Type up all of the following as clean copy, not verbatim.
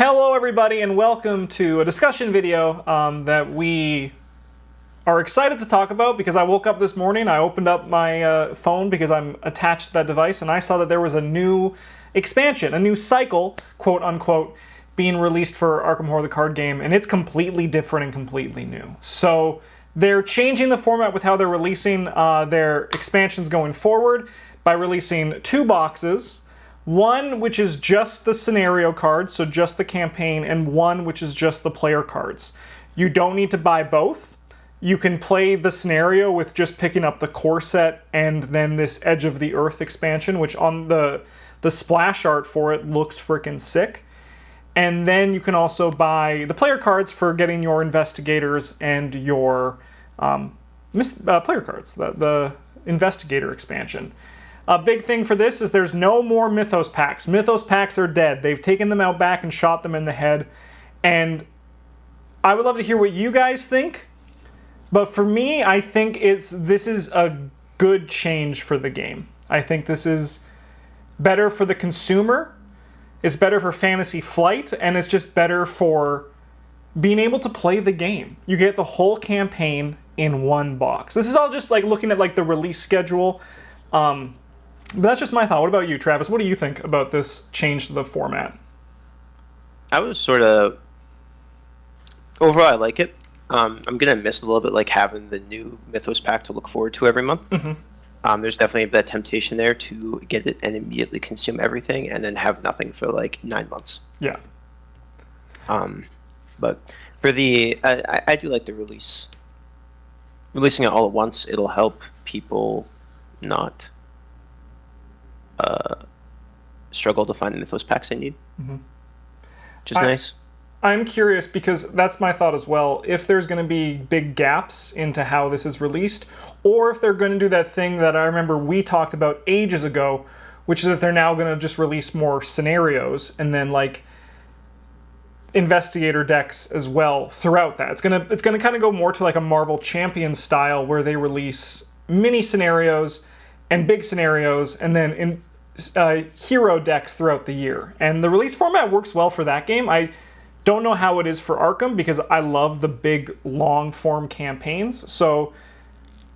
Hello everybody and welcome to a discussion video that we are excited to talk about because I woke up this morning, I opened up my phone because I'm attached to that device, and I saw that there was a new expansion, a new cycle, quote unquote, being released for Arkham Horror the card game, and it's completely different and completely new. So they're changing the format with how they're releasing their expansions going forward by releasing 2 boxes. One which is just the scenario cards, so just the campaign, and one which is just the player cards. You don't need to buy both. You can play the scenario with just picking up the core set and then this Edge of the Earth expansion, which on the splash art for it looks freaking sick. And then you can also buy the player cards for getting your investigators and your player cards, the investigator expansion. A big thing for this is there's no more Mythos packs. Mythos packs are dead. They've taken them out back and shot them in the head. And I would love to hear what you guys think. But for me, I think this is a good change for the game. I think this is better for the consumer. It's better for Fantasy Flight. And it's just better for being able to play the game. You get the whole campaign in one box. This is all just like looking at like the release schedule. But that's just my thought. What about you, Travis? What do you think about this change to the format? I was sort of... Overall, I like it. I'm going to miss a little bit like having the new Mythos pack to look forward to every month. Mm-hmm. There's definitely that temptation there to get it and immediately consume everything and then have nothing for like 9 months. Yeah. But for the... I do like the release. Releasing it all at once, it'll help people not... struggle to find the Mythos packs they need, which is nice. I'm curious because that's my thought as well. If there's going to be big gaps into how this is released, or if they're going to do that thing that I remember we talked about ages ago, which is if they're now going to just release more scenarios and then like investigator decks as well throughout that. It's gonna kind of go more to like a Marvel Champions style where they release mini scenarios and big scenarios and then hero decks throughout the year. And the release format works well for that game. I don't know how it is for Arkham because I love the big long form campaigns. So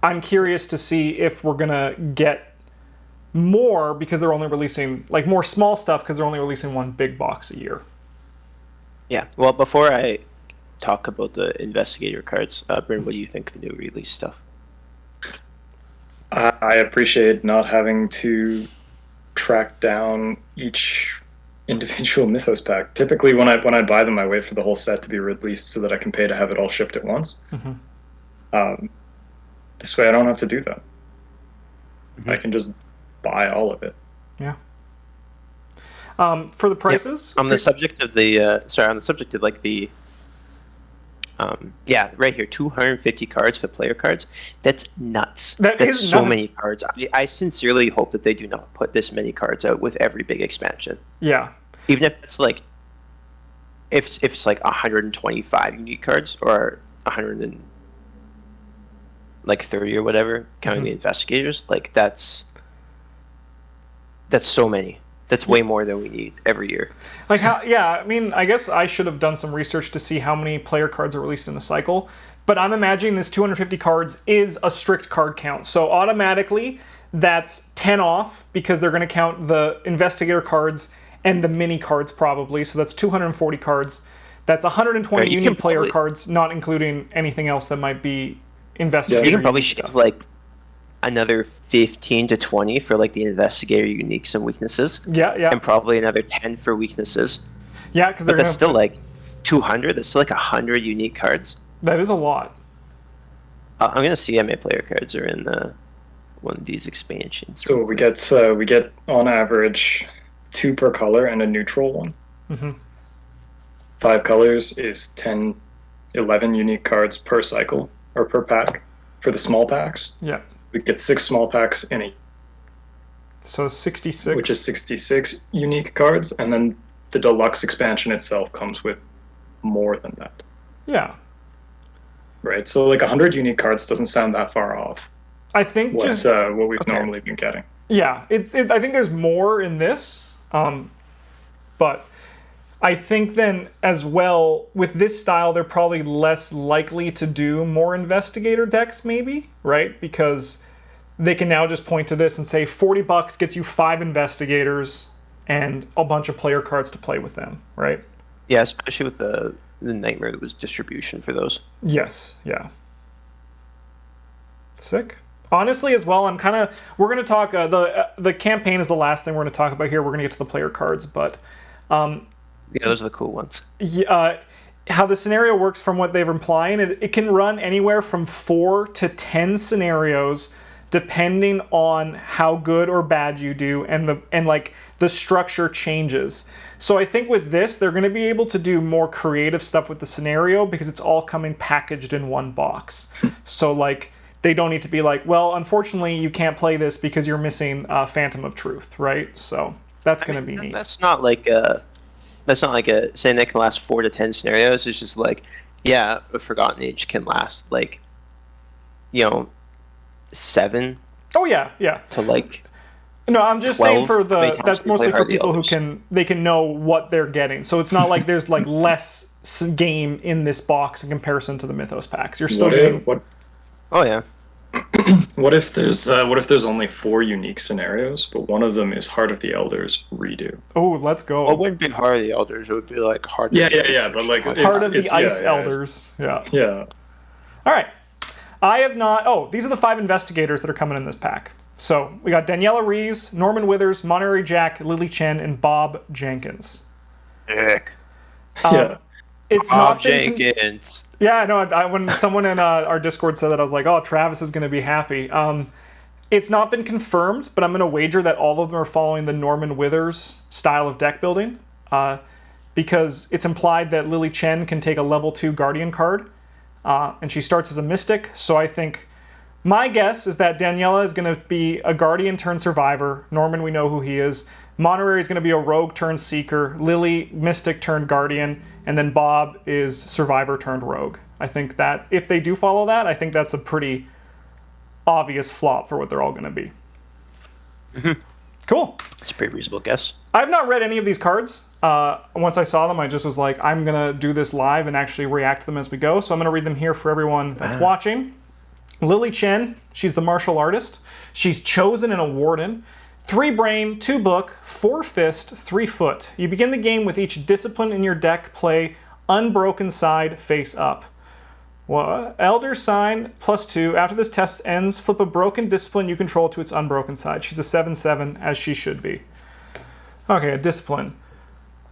I'm curious to see if we're gonna get more because they're only releasing like more small stuff because they're only releasing one big box a year. Yeah, well, before I talk about the investigator cards, Bryn, what do you think of the new release stuff? I appreciate not having to track down each individual Mythos pack. Typically, when I buy them, I wait for the whole set to be released so that I can pay to have it all shipped at once. Mm-hmm. This way, I don't have to do that. Mm-hmm. I can just buy all of it. Yeah. For the prices, on the subject of like the. Yeah, right here, 250 cards for player cards. That's nuts. That's so nuts. Many cards. I sincerely hope that they do not put this many cards out with every big expansion. Yeah. Even if it's like, if it's like 125 unique cards or 130 or whatever, counting the investigators, like that's so many. That's way more than we need every year. Like how? Yeah, I mean, I guess I should have done some research to see how many player cards are released in the cycle. But I'm imagining this 250 cards is a strict card count. So automatically, that's 10 off because they're going to count the investigator cards and the mini cards probably. So that's 240 cards. That's 120 unique player cards, not including anything else that might be investigator. You can probably shave like another 15 to 20 for like the investigator uniques and weaknesses. Yeah. And probably another 10 for weaknesses. Yeah, because that's still like 200. That's still like 100 unique cards. That is a lot. I'm gonna see how many player cards are in one of these expansions. So we get on average 2 per color and a neutral one. Mm-hmm. 5 colors is 10, 11 unique cards per cycle or per pack for the small packs. Yeah. We get 6 small packs in a... So 66. Which is 66 unique cards, and then the deluxe expansion itself comes with more than that. Yeah. Right, so like 100 unique cards doesn't sound that far off. I think what we've normally been getting. Yeah, I think there's more in this, but I think then as well, with this style, they're probably less likely to do more investigator decks, maybe, right? Because they can now just point to this and say $40 gets you 5 investigators and a bunch of player cards to play with them, right? Yeah, especially with the nightmare that was distribution for those. Yes, yeah. Sick. Honestly, as well, we're going to talk, the campaign is the last thing we're going to talk about here. We're going to get to the player cards, but yeah, those are the cool ones. How the scenario works from what they're implying, it can run anywhere from 4 to 10 scenarios depending on how good or bad you do, and the structure changes. So I think with this, they're going to be able to do more creative stuff with the scenario because it's all coming packaged in one box. So like they don't need to be like, well, unfortunately you can't play this because you're missing Phantom of Truth, right? So that's going to be neat. That's not like saying that can last 4 to 10 scenarios. It's just like, yeah, a Forgotten Age can last like, 7. Oh yeah, yeah. To like. No, I'm just 12, saying that's mostly for people who Elders? they can know what they're getting. So it's not like there's like less game in this box in comparison to the Mythos packs. You're still getting. Oh yeah. What if there's only 4 unique scenarios, but one of them is Heart of the Elders redo? Oh, let's go. Well, it wouldn't be Heart of the Elders. It would be like Heart. Yeah, but like Heart of the Ice Elders. Yeah. Yeah. All right. I have not. Oh, these are the 5 investigators that are coming in this pack. So we got Daniela Rees, Norman Withers, Monterey Jack, Lily Chen, and Bob Jenkins. Heck. Yeah. It's Bob not been Jenkins. Yeah, I know. When someone in our Discord said that, I was like, oh, Travis is going to be happy. It's not been confirmed, but I'm going to wager that all of them are following the Norman Withers style of deck building, because it's implied that Lily Chen can take a level 2 Guardian card, and she starts as a Mystic. So I think my guess is that Daniela is going to be a Guardian turn Survivor. Norman, we know who he is. Monterey is going to be a Rogue turn Seeker. Lily, Mystic turned Guardian. And then Bob is Survivor turned Rogue. I think that if they do follow that, I think that's a pretty obvious flop for what they're all going to be. Mm-hmm. Cool. It's a pretty reasonable guess. I've not read any of these cards. Once I saw them, I just was like, I'm going to do this live and actually react to them as we go. So I'm going to read them here for everyone that's watching. Lily Chen, she's the martial artist. She's chosen and a warden. 3 brain, 2 book, 4 fist, 3 foot. You begin the game with each discipline in your deck play unbroken side face up. Well, Elder sign +2. After this test ends, flip a broken discipline you control to its unbroken side. She's a 7/7, as she should be. Okay, a discipline.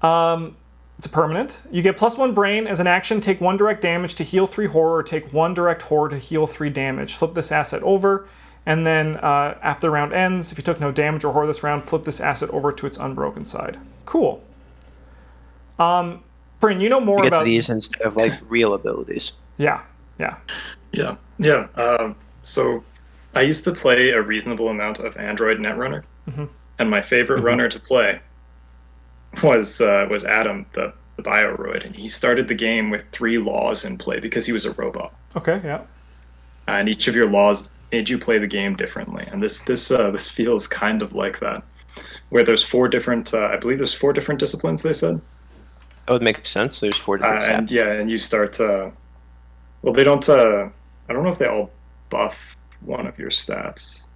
It's a permanent. You get +1 brain. As an action, take 1 direct damage to heal 3 horror, or take 1 direct horror to heal 3 damage. Flip this asset over. And then after the round ends, if you took no damage or horror this round, flip this asset over to its unbroken side. Cool. Bryn, you know more You get about to these instead of like real abilities. Yeah. So I used to play a reasonable amount of Android Netrunner, and my favorite runner to play was Adam, the Bioroid, and he started the game with 3 laws in play because he was a robot. Okay, yeah. And each of your laws made you play the game differently, and this feels kind of like that, where there's 4 different. I believe there's 4 different disciplines. They said That would make sense. There's 4 different stats. and you start. Well, they don't. I don't know if they all buff one of your stats.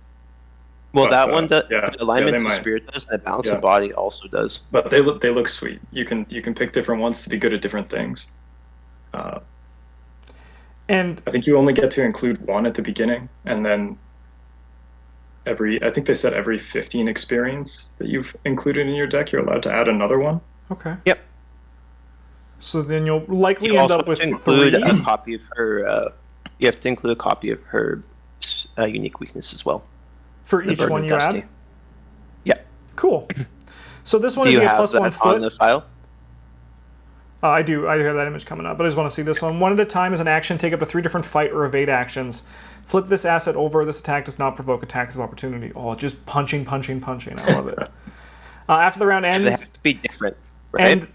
Well, but, that one does. yeah, the alignment they of might. spirit does, and the balance Yeah. of body also does. But they look sweet. You can pick different ones to be good at different things. And I think you only get to include 1 at the beginning, and then I think they said every 15 experience that you've included in your deck, you're allowed to add another one. okay. Yep. So then you'll likely You end also up with have to include 3. a copy of her. You have to include a copy of her unique weakness as well. For The each Burden one of you Dusty. add? Yeah. Cool. So this one Do is you you have plus 1 that foot. on the file? I do have that image coming up, but I just want to see this one. 1 at a time as an action, take up to 3 different fight or evade actions. Flip this asset over. This attack does not provoke attacks of opportunity. Oh, just punching. I love it. After the round So they ends, have to be different, right? and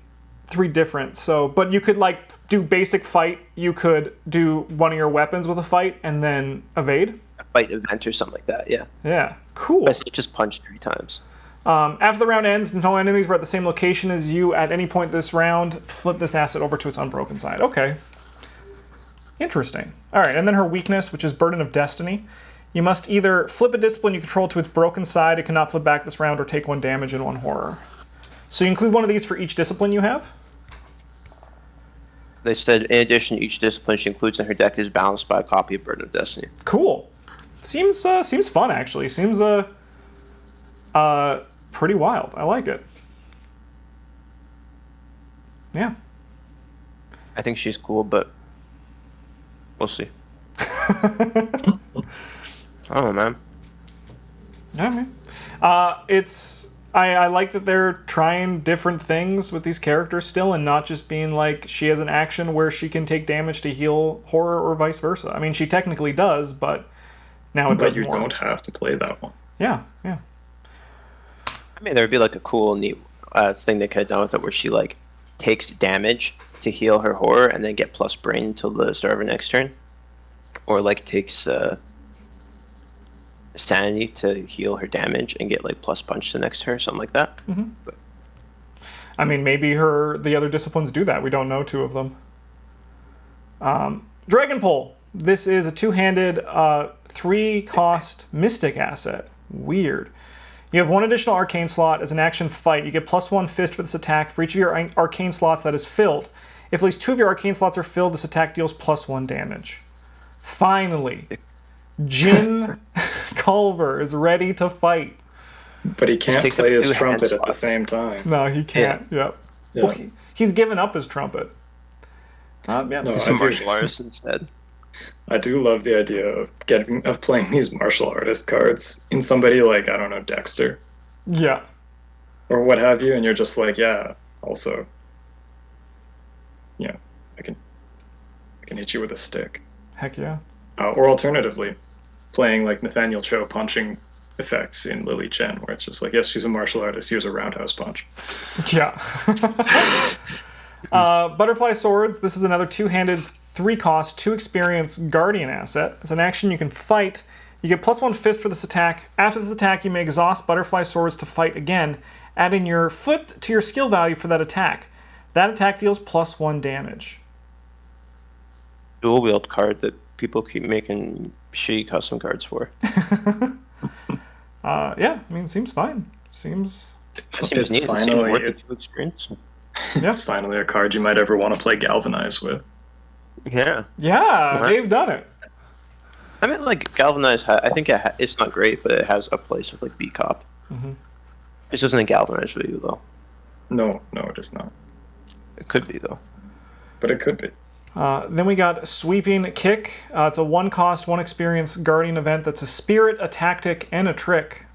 3 different. So, but you could like do basic fight. You could do one of your weapons with a fight and then evade. A fight event or something like that. Yeah. Yeah, cool. Basically, just punch 3 times. After the round ends, no enemies were at the same location as you at any point this round. Flip this asset over to its unbroken side. Okay. Interesting. All right, and then her weakness, which is Burden of Destiny. You must either flip a discipline you control to its broken side. It cannot flip back this round or take 1 damage and 1 horror. So you include one of these for each discipline you have? They said, in addition, each discipline she includes in her deck is balanced by a copy of Burden of Destiny. Cool. Seems fun, actually. Seems pretty wild. I like it. Yeah. I think she's cool, but we'll see. I don't know, man. Yeah, man. I like that they're trying different things with these characters still, and not just being like she has an action where she can take damage to heal horror or vice versa. I mean, she technically does, but now it does more. But you don't have to play that one. Yeah, yeah. I mean, there would be like a cool, neat thing they could have done with it, where she like takes damage to heal her horror, and then get plus brain until the start of her next turn, or like takes sanity to heal her damage and get like plus punch the next turn, something like that. Mm-hmm. But I mean, maybe the other disciplines do that. We don't know 2 of them. Dragon Pole. This is a 2-handed 3-cost mystic asset. Weird. You have 1 additional arcane slot as an action fight. You get +1 fist for this attack for each of your arcane slots that is filled. If at least 2 of your arcane slots are filled, this attack deals +1 damage. Finally, Jin Culver is ready to fight. But he can't play his trumpet at the same time. No, he can't. Yeah. Yeah. Well, he's given up his trumpet. Yeah. No, He's a martial artist instead. I do love the idea of playing these martial artist cards in somebody like, I don't know, Dexter Yeah. or what have you, and you're just like, yeah, also, yeah, I can hit you with a stick. Heck yeah. Or alternatively, playing like Nathaniel Cho punching effects in Lily Chen, where it's just like, yes, she's a martial artist, here's a roundhouse punch. Yeah. Butterfly Swords. This is another 2-handed 3-cost, 2 experience guardian asset. As an action, you can fight. You get +1 fist for this attack. After this attack, you may exhaust Butterfly Swords to fight again, adding your foot to your skill value for that attack. That attack deals +1 damage. Dual wield card that people keep making shitty custom cards for. Yeah, I mean, seems fine. Seems Seems neat. Seems worth the 2 experience. It's finally a card you might ever want to play Galvanize with. Yeah. Yeah, they've done it. I mean, like, Galvanize, I think it's not great, but it has a place with, like, B-Cop. Mm-hmm. This isn't a Galvanize for you, though. No, it is not. It could be, though. But it could be. Then we got Sweeping Kick. It's a 1-cost, 1 experience guardian event that's a spirit, a tactic, and a trick.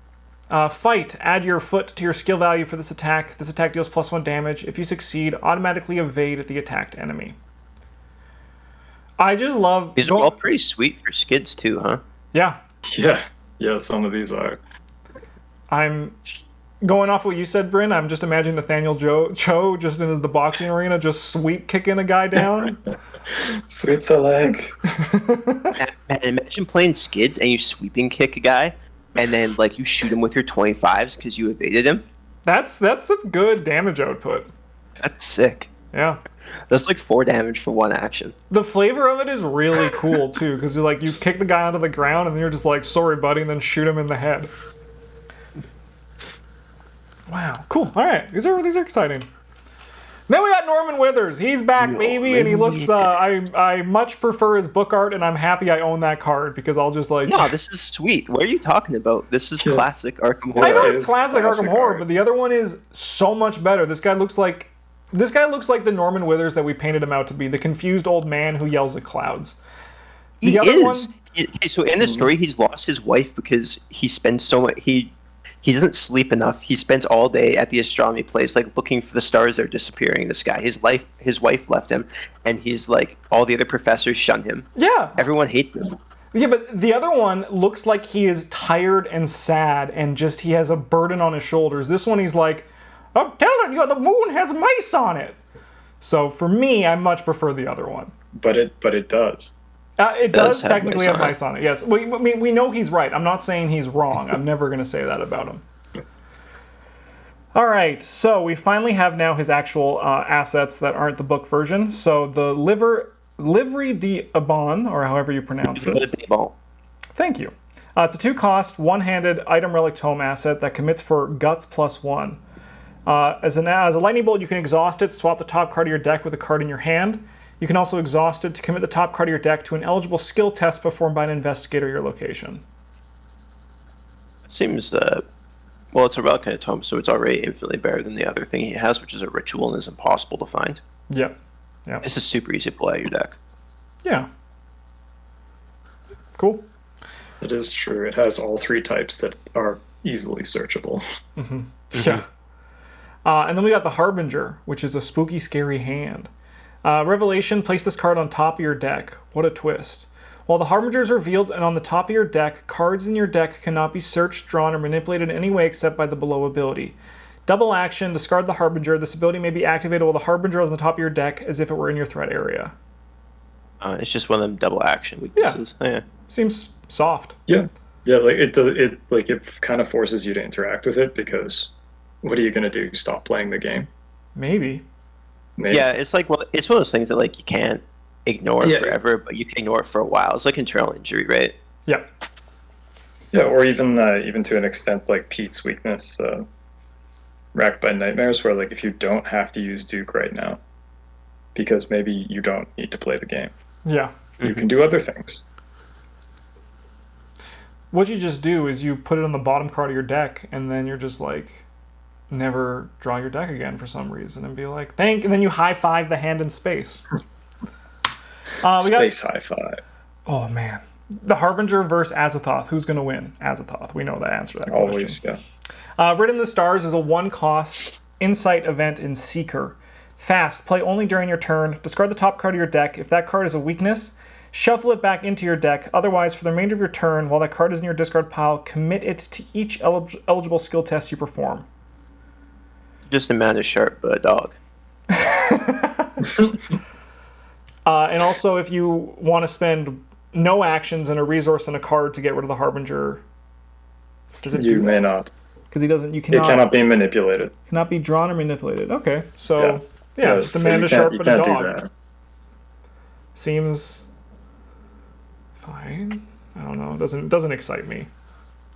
Fight. Add your foot to your skill value for this attack. This attack deals +1 damage. If you succeed, automatically evade the attacked enemy. I just love... These are all pretty sweet for skids, too, huh? Yeah. Yeah, some of these are. I'm going off what you said, Bryn. I'm just imagining Nathaniel Cho just in the boxing arena, just sweep kicking a guy down. Sweep the leg. Man, imagine playing skids and you sweeping kick a guy, and then like you shoot him with your 25s because you evaded him. That's a good damage output. That's sick. Yeah. That's like 4 damage for 1 action. The flavor of it is really cool too, because you kick the guy onto the ground and then you're just like, sorry buddy, and then shoot him in the head. Wow, cool. All right, these are exciting. Then we got Norman Withers. He's back, baby, and he looks. I much prefer his book art, and I'm happy I own that card because I'll just like. No, this is sweet. What are you talking about? This is classic Arkham Horror. I know it's classic Arkham Horror, but the other one is so much better. This guy looks like the Norman Withers that we painted him out to be, the confused old man who yells at clouds. He is. So in the story, he's lost his wife because he spends so much. He doesn't sleep enough. He spends all day at the astronomy place, like looking for the stars that are disappearing in the sky. His wife left him, and he's like, all the other professors shun him. Yeah. Everyone hates him. Yeah, but the other one looks like he is tired and sad, and just he has a burden on his shoulders. This one, he's like, I'm telling you, the moon has mice on it. So for me, I much prefer the other one. But it does. It does technically have mice on it, yes. We know he's right. I'm not saying he's wrong. I'm never going to say that about him. All right, so we finally have now his actual assets that aren't the book version. So the Livery d'Abon, or however you pronounce this. Thank you. It's a 2-cost, one-handed item relic tome asset that commits for Guts +1. As a lightning bolt, you can exhaust it, swap the top card of your deck with a card in your hand. You can also exhaust it to commit the top card of your deck to an eligible skill test performed by an investigator at your location. Seems, well, it's a relic and a tome, so it's already infinitely better than the other thing he has, which is a ritual and is impossible to find. Yep. This is super easy to pull out of your deck. Yeah. Cool. It is true. It has all 3 types that are easily searchable. Mm-hmm. Yeah. And then we got the Harbinger, which is a spooky, scary hand. Revelation, place this card on top of your deck. What a twist. While the Harbinger is revealed and on the top of your deck, cards in your deck cannot be searched, drawn, or manipulated in any way except by the below ability. Double action, discard the Harbinger. This ability may be activated while the Harbinger is on the top of your deck as if it were in your threat area. It's just one of them double action weaknesses. Yeah. Oh, yeah. Seems soft. Yeah. Yeah, like it kind of forces you to interact with it, because what are you going to do? Stop playing the game? Maybe. Yeah, it's like, well, it's one of those things that like you can't ignore forever, but you can ignore it for a while. It's like internal injury, right? Yeah. Yeah, or even to an extent like Pete's weakness, Racked by Nightmares, where like if you don't have to use Duke right now, because maybe you don't need to play the game. Yeah. You can do other things. What you just do is you put it on the bottom card of your deck, and then you're just like, never draw your deck again for some reason, and be like, and then you high-five the hand in space. Space high-five. Oh, man. The Harbinger versus Azathoth. Who's going to win? Azathoth. We know the answer to that Always, question. yeah. Written in the Stars is a 1-cost insight event in Seeker. Fast. Play only during your turn. Discard the top card of your deck. If that card is a weakness, shuffle it back into your deck. Otherwise, for the remainder of your turn, while that card is in your discard pile, commit it to each eligible skill test you perform. Just a man is sharp, but a dog. And also, if you want to spend no actions and a resource and a card to get rid of the Harbinger, does it You may not. Because he doesn't. You cannot. It cannot be manipulated. Cannot be drawn or manipulated. Okay, so Yeah, just a so man you to sharp can't but a do dog. that. Seems fine. I don't know. It doesn't excite me.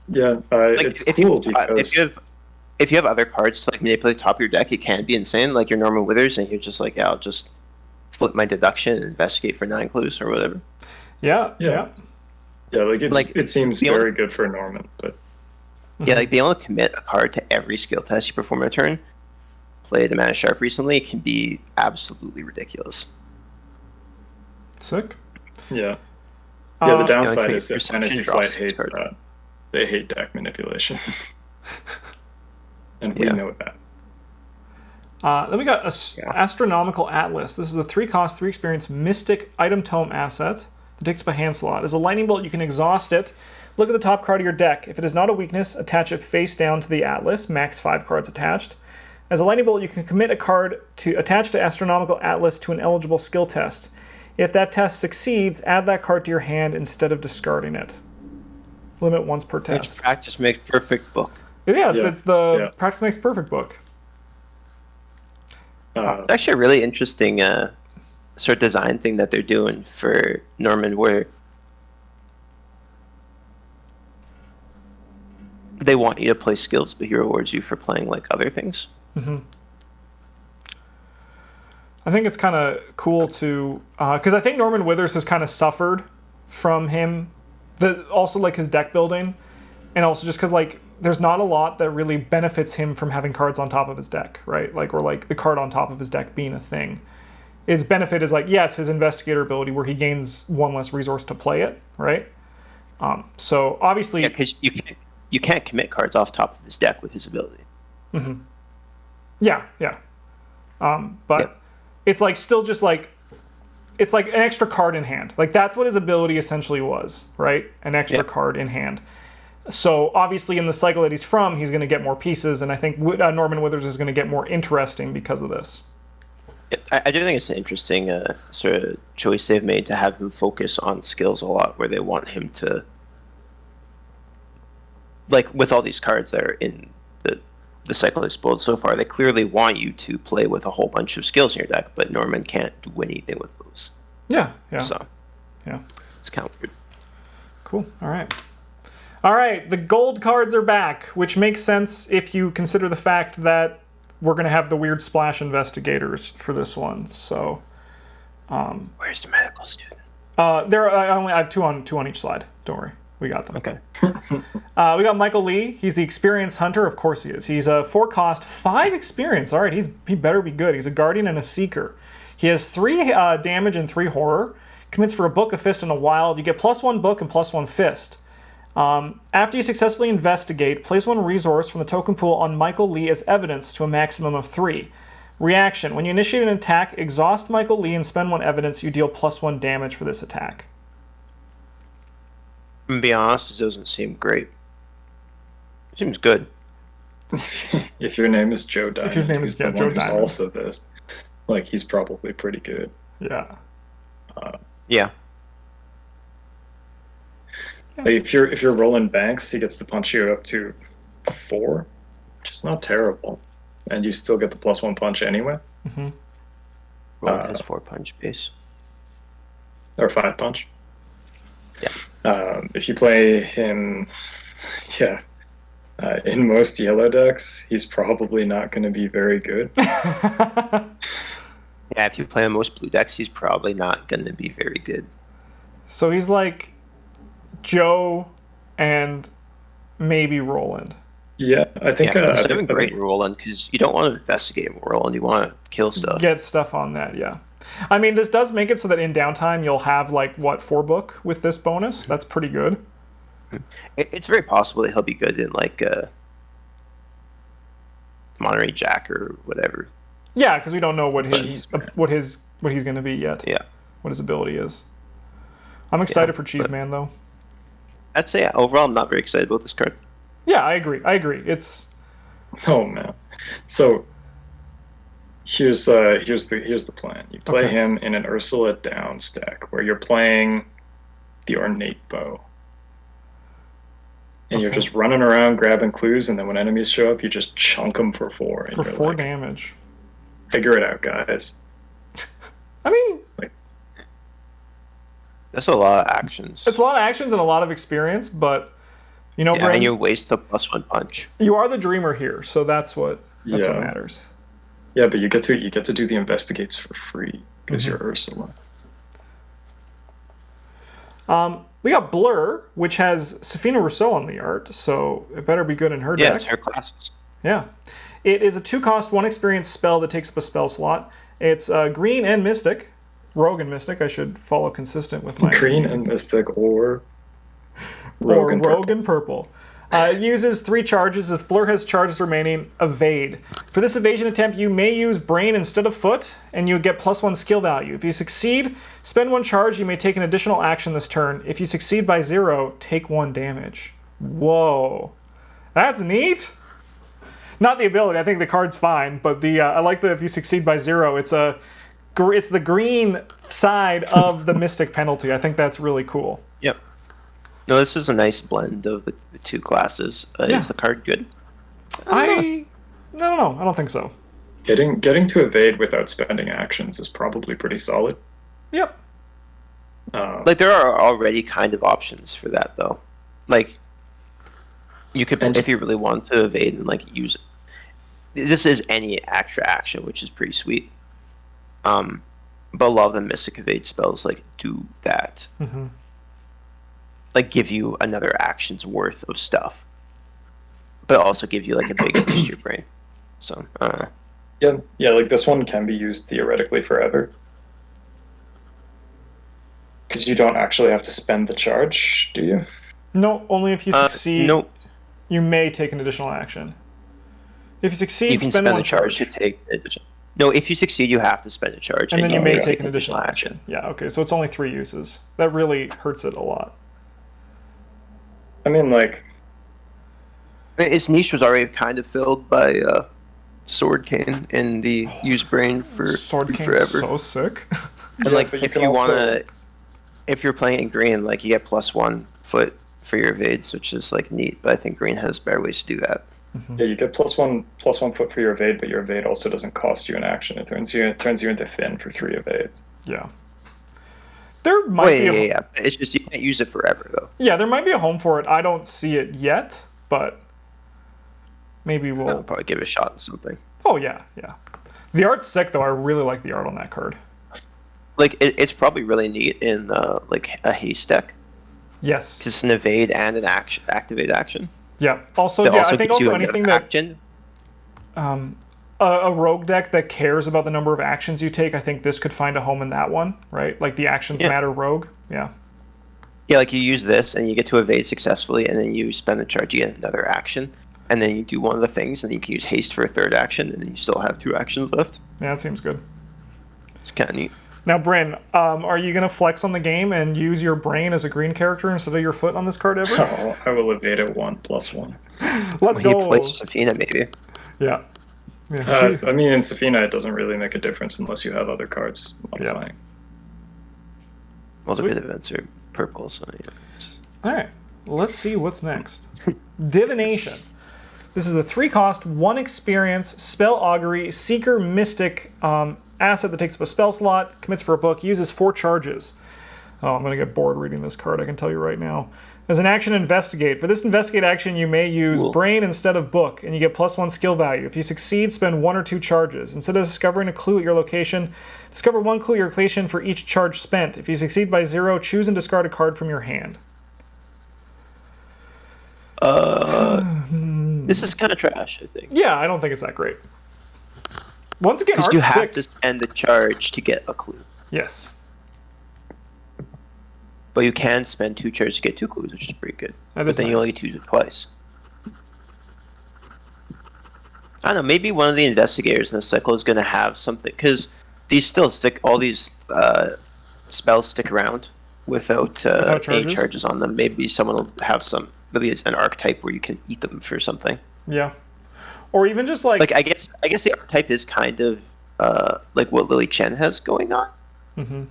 Yeah, Like, it's cool because if you have other cards to like manipulate the top of your deck, it can be insane. Like your Norman Withers, and you're just like, yeah, I'll just flip my deduction and investigate for 9 clues or whatever. Yeah. Yeah, it seems very good for Norman, but Yeah, like being able to commit a card to every skill test you perform in a turn. Played a Mana Sharp recently, can be absolutely ridiculous. Sick. yeah. Yeah, the downside like, is that perception Fantasy draws Flight hates cards. that. They hate deck manipulation. And we Yeah. know that. Then we got Astronomical Atlas. This is a 3-cost, 3-experience Mystic item tome asset that takes up a hand slot. As a lightning bolt, you can exhaust it. Look at the top card of your deck. If it is not a weakness, attach it face down to the Atlas, max 5 cards attached. As a lightning bolt, you can commit a card to attach to Astronomical Atlas to an eligible skill test. If that test succeeds, add that card to your hand instead of discarding it. Limit once per test. Practice makes perfect book. Yeah, it's the Practice Makes Perfect book. It's actually a really interesting sort of design thing that they're doing for Norman, where they want you to play skills, but he rewards you for playing like other things. Mm-hmm. I think it's kind of cool to, because I think Norman Withers has kind of suffered from him, also like his deck building, and also just because like there's not a lot that really benefits him from having cards on top of his deck, right? Like, or like the card on top of his deck being a thing. Its benefit is like, yes, his investigator ability where he gains 1 less resource to play it, right? So obviously, because you can't commit cards off top of his deck with his ability. Mm-hmm. Yeah. But it's like still just like, it's like an extra card in hand. Like that's what his ability essentially was, right? An extra card in hand. So obviously in the cycle that he's from, he's going to get more pieces, and I think Norman Withers is going to get more interesting because of this. I do think it's an interesting sort of choice they've made to have him focus on skills a lot, where they want him to, like with all these cards that are in the the cycle they've spoiled so far, they clearly want you to play with a whole bunch of skills in your deck, but Norman can't do anything with those. Yeah. So, yeah. It's kind of weird. Cool. All right. The gold cards are back, which makes sense if you consider the fact that we're going to have the weird splash investigators for this one. So, where's the medical student? I have two on each slide. Don't worry. We got them. Okay. We got Michael Lee. He's the experienced hunter. Of course he is. He's a 4 cost, 5 experience. All right, he better be good. He's a guardian and a seeker. He has 3 damage and 3 horror. Commits for a book, a fist, and a wild. You get +1 book and +1 fist. After you successfully investigate, place 1 resource from the token pool on Michael Lee as evidence to a maximum of 3. Reaction: when you initiate an attack, exhaust Michael Lee and spend 1 evidence. You deal +1 damage for this attack. To be honest, it doesn't seem great. It seems good. If your name is Joe Diamond, If your name is Joe Diamond, also this, like, he's probably pretty good. Yeah. Yeah. Like, if you're rolling banks, he gets to punch you up to 4, which is not terrible, and you still get the +1 punch anyway. Mm-hmm. Well, it has 4 punch base. Or 5 punch. Yeah. If you play him, in most yellow decks, he's probably not going to be very good. Yeah, if you play on most blue decks, he's probably not going to be very good. So he's like Joe and maybe Roland. Yeah, I think. He's doing great Roland, because you don't want to investigate Roland. You want to kill stuff. Get stuff on that, yeah. I mean, this does make it so that in downtime you'll have, like, 4 book with this bonus? That's pretty good. It's very possible that he'll be good in, like, Monterey Jack or whatever. Yeah, because we don't know what Cheeseman. what he's going to be yet. Yeah. What his ability is. I'm excited for Cheeseman, though. I'd say overall I'm not very excited about this card. Yeah, I agree. It's... Oh man. So here's the plan. You play him in an Ursula down stack where you're playing the Ornate Bow. And you're just running around grabbing clues, and then when enemies show up, you just chunk them for 4. And For you're 4 like, damage. Figure it out, guys. I mean... That's a lot of actions. It's a lot of actions and a lot of experience, but... You know, and you waste the +1 punch. You are the dreamer here, so that's what matters. Yeah, but you get to do the investigates for free because you're Ursula. We got Blur, which has Safina Rousseau on the art, so it better be good in her deck. Yeah, it's her classes. Yeah. It is a 2-cost, 1 experience spell that takes up a spell slot. It's green and Mystic. Rogue and Mystic. I should follow consistent with my... Green and Mystic or Rogue and Purple. It uses 3 charges. If Blur has charges remaining, evade. For this evasion attempt, you may use Brain instead of Foot, and you get +1 skill value. If you succeed, spend 1 charge. You may take an additional action this turn. If you succeed by 0, take 1 damage. Whoa. That's neat. Not the ability. I think the card's fine, but I like that if you succeed by 0, it's the green side of the Mystic penalty. I think that's really cool. Yep. No, this is a nice blend of the 2 classes. Is the card good? I don't know. I don't think so. Getting to evade without spending actions is probably pretty solid. Yep. Like, there are already kind of options for that, though. Like, you could, if you really want to evade and, like, use it. This is any extra action, which is pretty sweet. But a lot of the Mystic Evade spells, like, do that. Mm-hmm. Like, give you another action's worth of stuff. But also give you, like, a big boost to your brain. So, Yeah, like, this one can be used theoretically forever. Because you don't actually have to spend the charge, do you? No, only if you succeed. No. You may take an additional action. If you succeed, You can spend spend 1 a charge to take an additional. No, if you succeed, you have to spend a charge. And then you may take an an additional action. Yeah, okay, so it's only 3 uses. That really hurts it a lot. I mean, like... Its niche was already kind of filled by Sword Cane and the use brain for Sword Cane's forever. so sick. And like, but if you wanna, if you're playing in green, like, you get +1 foot for your evades, which is like neat. But I think green has better ways to do that. Yeah, you get +1 foot for your evade, but your evade also doesn't cost you an action. It turns you into thin for 3 evades. Yeah. There might be Yeah. It's just you can't use it forever though. Yeah, there might be a home for it. I don't see it yet, but maybe I'll we'll. probably give it a shot at something. Oh yeah, yeah. The art's sick though. I really like the art on that card. Like it's probably really neat in like a haste deck Yes. because it's an evade and an activate action. Yeah. Also, That yeah. also I think gives you also another anything that action. a rogue deck that cares about the number of actions you take, I think this could find a home in that one, right? Like the actions matter rogue. Yeah. Yeah, like you use this and you get to evade successfully, and then you spend the charge, you get another action, and then you do one of the things, and then you can use haste for a third action, and then you still have 2 actions left. Yeah, that seems good. It's kind of neat. Now, Bryn, are you gonna flex on the game and use your brain as a green character instead of your foot on this card ever? Oh, I will evade it 1/1. Let's He go. plays Safina, maybe. Yeah. Yeah. I mean, in Safina, it doesn't really make a difference unless you have other cards modifying. Well, the Sweet. good events are purple, so yeah. All right, let's see what's next. Divination. This is a 3-cost, 1 experience, spell augury, seeker mystic asset that takes up a spell slot, commits for a book, uses 4 charges. Oh, I'm going to get bored reading this card, I can tell you right now. As an action, investigate. For this investigate action, you may use brain instead of book, and you get +1 skill value. If you succeed, spend 1 or 2 charges. Instead of discovering a clue at your location, discover 1 clue at your location for each charge spent. If you succeed by 0, choose and discard a card from your hand. This is kind of trash, I think. Yeah, I don't think it's that great. Once again, Because art's you have sick. to spend the charge to get a clue. Yes. But you can spend 2 charges to get 2 clues, which is pretty good. That But is then you nice. only get to use it twice. I don't know, maybe one of the investigators in the cycle is going to have something, because these still stick, all these spells stick around without any charges? charges on them. Maybe someone will have there'll be an archetype where you can eat them for something. Yeah. Or even just like I guess the archetype is kind of like what Lily Chen has going on. Mhm.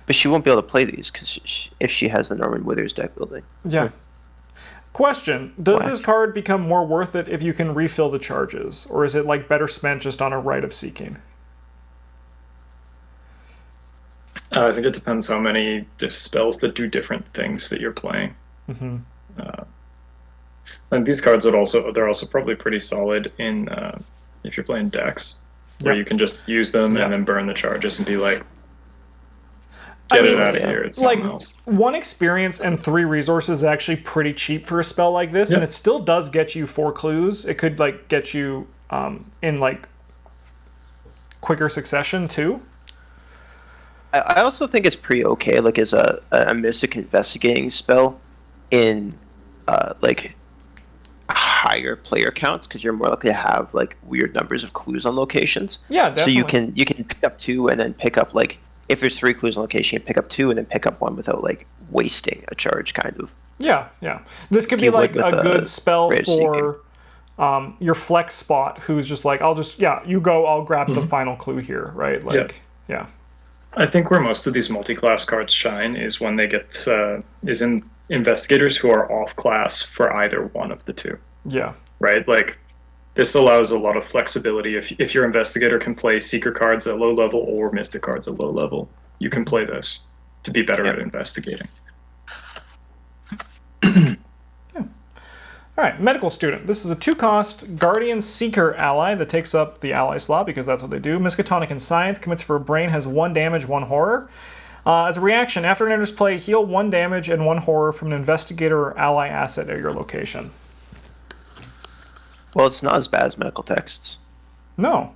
But she won't be able to play these because if she has the Norman Withers deck building. Yeah. Question: does What? this card become more worth it if you can refill the charges, or is it like better spent just on a Rite of Seeking? I think it depends how many spells that do different things that you're playing. Mm-hmm. And these cards they're also probably pretty solid in if you're playing decks, where Yep. you can just use them Yeah. and then burn the charges and be like, get it out of here. It's Like something else. 1 experience and 3 resources is actually pretty cheap for a spell like this, and Yeah. it still does get you 4 clues. It could like get you in like quicker succession too. I also think it's pretty okay, like as a mystic investigating spell in like higher player counts, because you're more likely to have like weird numbers of clues on locations. Yeah, definitely. So you can pick up 2 and then pick up like if there's 3 clues on location, you pick up 2 and then pick up 1 without like wasting a charge, kind of. Yeah, yeah. This could be You would like with a good spell Rage for your flex spot, who's just like, you go, I'll grab the final clue here, right? Like, yeah. I think where most of these multi-class cards shine is when they get is in investigators who are off class for either one of the 2. Yeah. Right? Like this allows a lot of flexibility. If your investigator can play seeker cards at low level or mystic cards at low level, you can play this to be better at investigating. All right, medical student. This is a 2-cost Guardian Seeker ally that takes up the ally slot because that's what they do. Miskatonic in Science, commits for a brain, has 1 damage, 1 horror. As a reaction, after it enters play, heal 1 damage and 1 horror from an investigator or ally asset at your location. Well, it's not as bad as medical texts. No.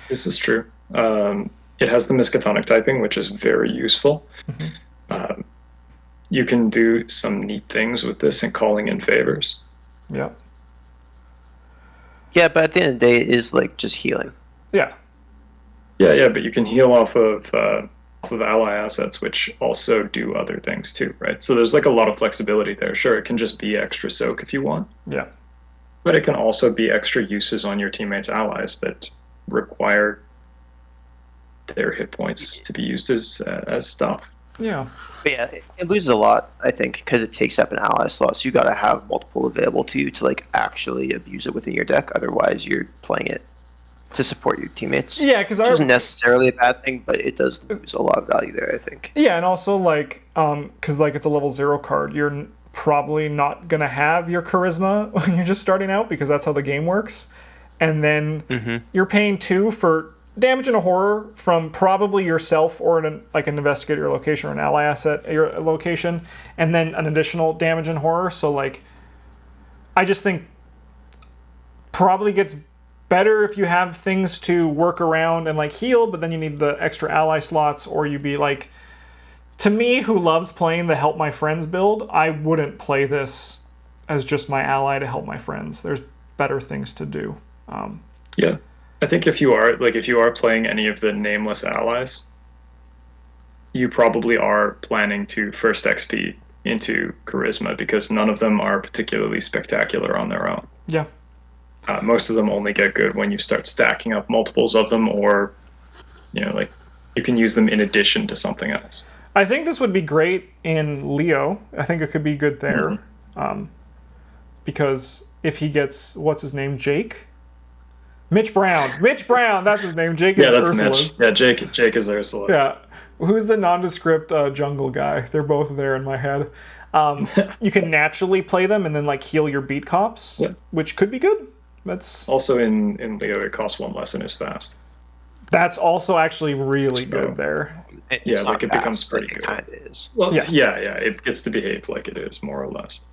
This is true. It has the Miskatonic typing, which is very useful. You can do some neat things with this and calling in favors. Yep. Yeah, but at the end of the day, it is like just healing. Yeah. Yeah, but you can heal off of ally assets, which also do other things too, right? So there's like a lot of flexibility there. Sure, it can just be extra soak if you want, Yeah. but it can also be extra uses on your teammates' allies that require their hit points to be used as stuff. Yeah. But yeah, it loses a lot, I think, because it takes up an ally slot. So you got to have multiple available to you to like actually abuse it within your deck. Otherwise, you're playing it to support your teammates. Yeah, because Which isn't necessarily a bad thing, but it does lose a lot of value there, I think. Yeah, and also like, because like it's a level 0 card, you're probably not gonna have your charisma when you're just starting out because that's how the game works, and then you're paying 2 for damage in a horror from probably yourself or like an investigator location or an ally asset at your location, and then an additional damage in horror. So like, I just think probably gets better if you have things to work around and like heal, but then you need the extra ally slots, or you be like, to me, who loves playing the help my friends build, I wouldn't play this as just my ally to help my friends. There's better things to do. Yeah, I think if you are playing any of the nameless allies, you probably are planning to first XP into charisma because none of them are particularly spectacular on their own. Yeah. Most of them only get good when you start stacking up multiples of them, or like you can use them in addition to something else. I think this would be great in Leo. I think it could be good there. Because if he gets, what's his name, Jake? Mitch Brown. Mitch Brown, that's his name. Jake is that's Ursula's. Mitch. Yeah, Jake is Ursula. Yeah. Who's the nondescript jungle guy? They're both there in my head. You can naturally play them and then like heal your beat cops, which could be good. That's also in Leo, it costs 1 less and is fast. That's also actually really good there. It's like it fast, becomes pretty like good. It kind of is. Well, yeah, it gets to behave like it is, more or less.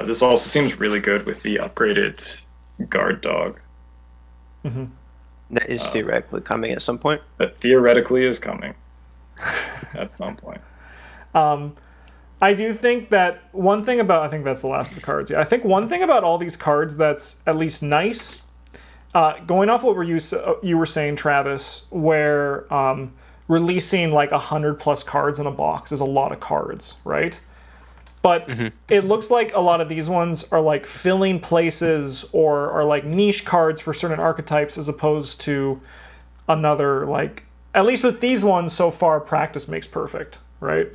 This also seems really good with the upgraded guard dog. That is theoretically coming at some point. That theoretically is coming at some point. I do think that one thing about, I think that's the last of the cards. Yeah, I think one thing about all these cards that's at least nice, going off what you were saying, Travis, where releasing like 100 plus cards in a box is a lot of cards, right? But it looks like a lot of these ones are like filling places or are like niche cards for certain archetypes as opposed to another, like, at least with these ones so far, practice makes perfect, right?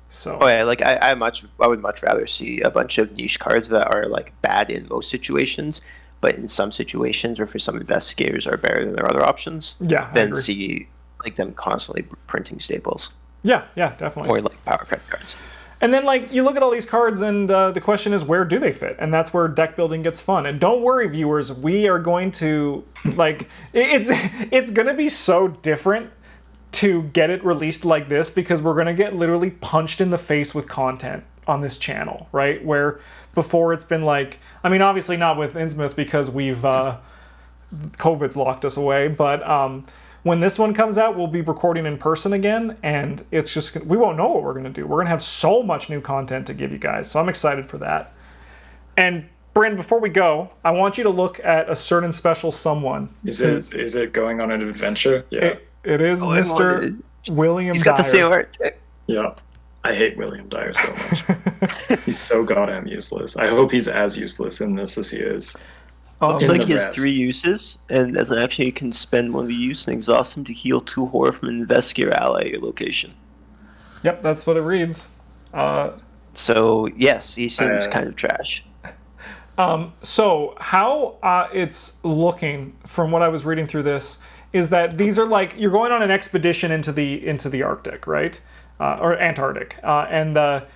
So. Oh yeah, like I would much rather see a bunch of niche cards that are like bad in most situations, but in some situations or for some investigators are better than their other options. Yeah, than see like them constantly printing staples. Yeah, definitely. Or like power credit cards. And then like you look at all these cards and the question is, where do they fit? And that's where deck building gets fun. And don't worry, viewers, we are going to like it's going to be so different to get it released like this because we're going to get literally punched in the face with content on this channel, right? Where before it's been like, I mean, obviously not with Innsmouth because we've COVID's locked us away, but when this one comes out, we'll be recording in person again, and it's just, we won't know what we're going to do. We're going to have so much new content to give you guys, so I'm excited for that. And Bryn, before we go, I want you to look at a certain special someone. Is it going on an adventure? Yeah. It is Mr. William Dyer. He's got the same art. Yeah. I hate William Dyer so much. He's so goddamn useless. I hope he's as useless in this as he is. Looks like he has 3 uses, and as an action, you can spend one of the use and exhaust him to heal 2 horror from an investigator ally at your location. Yep, that's what it reads. So yes, he seems kind of trash. So how it's looking from what I was reading through this is that these are like, you're going on an expedition into the Arctic, right? Or Antarctic, and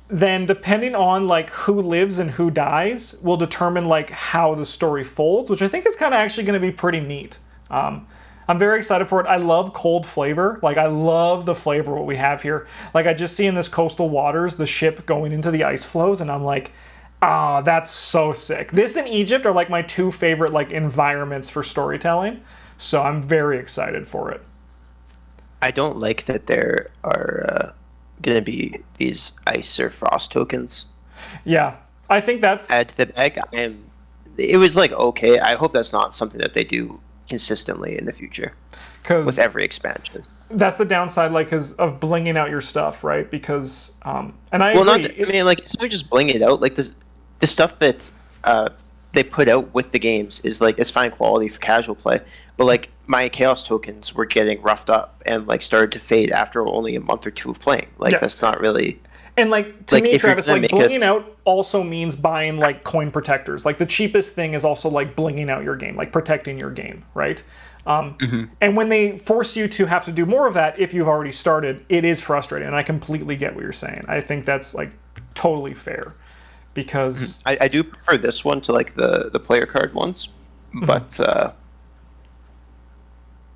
then depending on like who lives and who dies will determine like how the story folds, which I think is kind of actually going to be pretty neat. I'm very excited for it. I love cold flavor. Like I love the flavor what we have here. Like I just see in this coastal waters the ship going into the ice flows, and I'm like, that's so sick. This and Egypt are like my 2 favorite like environments for storytelling. So I'm very excited for it. I don't like that there are going to be these ice or frost tokens. Yeah, I think that's... Add to the bag. It was like, okay, I hope that's not something that they do consistently in the future with every expansion. That's the downside, like, of blinging out your stuff, right? Because, and I agree. Like, it's not just bling it out. Like, the stuff that they put out with the games is like it's fine quality for casual play, but like my chaos tokens were getting roughed up and like started to fade after only a month or two of playing. Like that's not really. And like to Like, me, if you're Travis, gonna like make blinging out also means buying like coin protectors. Like the cheapest thing is also like blinging out your game, like protecting your game, right? And when they force you to have to do more of that, if you've already started, it is frustrating. And I completely get what you're saying. I think that's like totally fair, because I do prefer this one to like the player card ones, but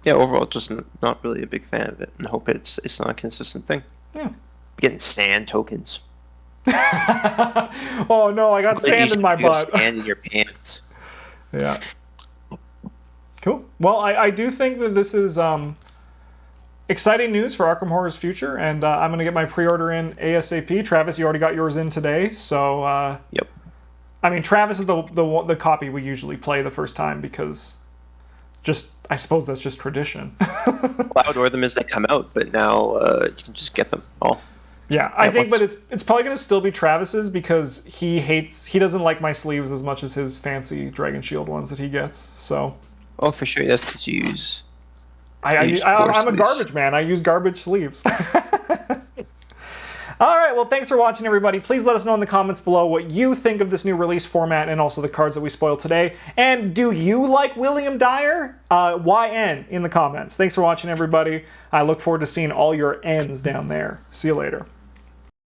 yeah, overall, just not really a big fan of it, and hope it's not a consistent thing. Yeah. Getting sand tokens. Oh no, I got sand in my butt. Sand in your pants. Yeah. Cool. Well, I do think that this is exciting news for Arkham Horror's future, and I'm going to get my pre-order in ASAP. Travis, you already got yours in today, so... Yep. I mean, Travis is the copy we usually play the first time, because I suppose that's just tradition. Well, I would order them as they come out, but now you can just get them all. Yeah, I think, but it's probably going to still be Travis's, because he doesn't like my sleeves as much as his fancy Dragon Shield ones that he gets, so... Oh, for sure. That's because you use... I'm a garbage man. I use garbage sleeves. All right, well, thanks for watching, everybody. Please let us know in the comments below what you think of this new release format and also the cards that we spoiled today. And do you like William Dyer? YN in the comments. Thanks for watching, everybody. I look forward to seeing all your N's down there. See you later.